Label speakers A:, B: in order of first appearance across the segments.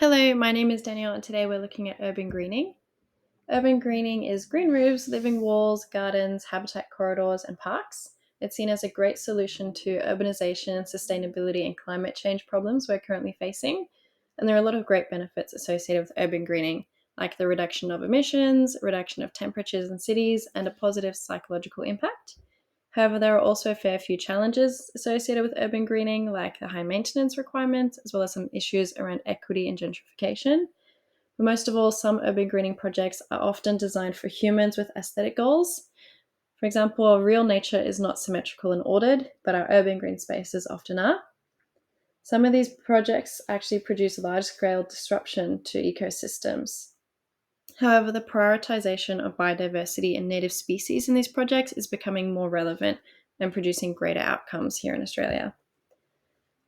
A: Hello, my name is Danielle and today we're looking at urban greening. Urban greening is green roofs, living walls, gardens, habitat corridors, and parks. It's seen as a great solution to urbanization, sustainability, and climate change problems we're currently facing. And there are a lot of great benefits associated with urban greening, like the reduction of emissions, reduction of temperatures in cities, and a positive psychological impact. However, there are also a fair few challenges associated with urban greening, like the high maintenance requirements, as well as some issues around equity and gentrification. But most of all, some urban greening projects are often designed for humans with aesthetic goals. For example, real nature is not symmetrical and ordered, but our urban green spaces often are. Some of these projects actually produce large scale disruption to ecosystems. However, the prioritization of biodiversity and native species in these projects is becoming more relevant and producing greater outcomes here in Australia.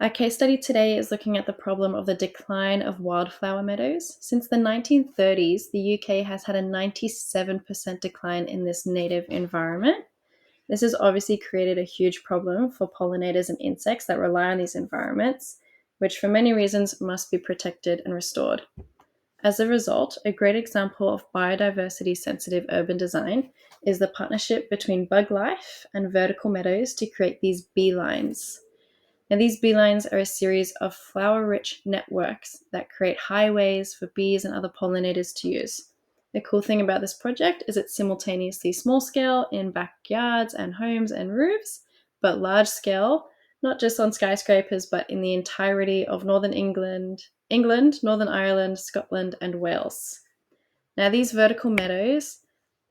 A: Our case study today is looking at the problem of the decline of wildflower meadows. Since the 1930s, the UK has had a 97% decline in this native environment. This has obviously created a huge problem for pollinators and insects that rely on these environments, which for many reasons must be protected and restored. As a result, a great example of biodiversity-sensitive urban design is the partnership between bug life and vertical meadows to create these beelines. Now, these beelines are a series of flower-rich networks that create highways for bees and other pollinators to use. The cool thing about this project is it's simultaneously small scale in backyards and homes and roofs, but large scale, not just on skyscrapers, but in the entirety of Northern England, Northern Ireland, Scotland, and Wales. Now, these vertical meadows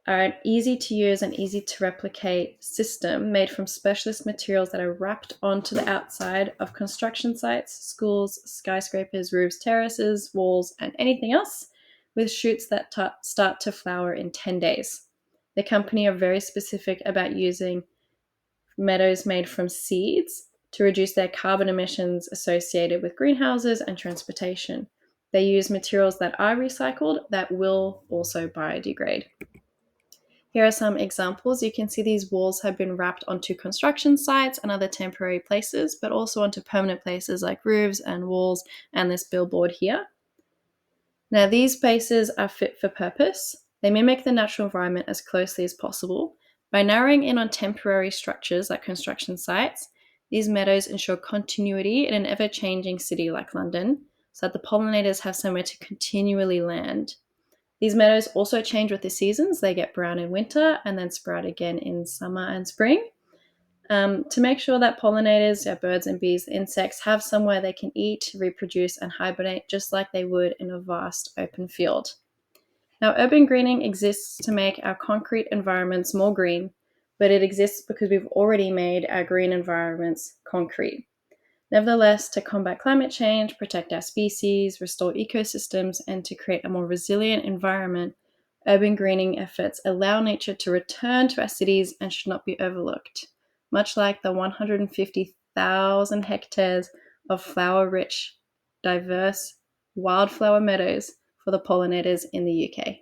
A: are an easy to use and easy to replicate system made from specialist materials that are wrapped onto the outside of construction sites, schools, skyscrapers, roofs, terraces, walls, and anything else, with shoots that start to flower in 10 days. The company are very specific about using meadows made from seeds to reduce their carbon emissions associated with greenhouses and transportation. They use materials that are recycled that will also biodegrade. Here are some examples. You can see these walls have been wrapped onto construction sites and other temporary places, but also onto permanent places like roofs and walls and this billboard here. Now, these spaces are fit for purpose. They mimic the natural environment as closely as possible. By narrowing in on temporary structures like construction sites, these meadows ensure continuity in an ever-changing city like London, so that the pollinators have somewhere to continually land. These meadows also change with the seasons. They get brown in winter and then sprout again in summer and spring. To make sure that pollinators, birds and bees, insects, have somewhere they can eat, reproduce, and hibernate just like they would in a vast open field. Now, urban greening exists to make our concrete environments more green, but it exists because we've already made our green environments concrete. Nevertheless, to combat climate change, protect our species, restore ecosystems, and to create a more resilient environment, urban greening efforts allow nature to return to our cities and should not be overlooked, much like the 150,000 hectares of flower-rich, diverse wildflower meadows for the pollinators in the UK.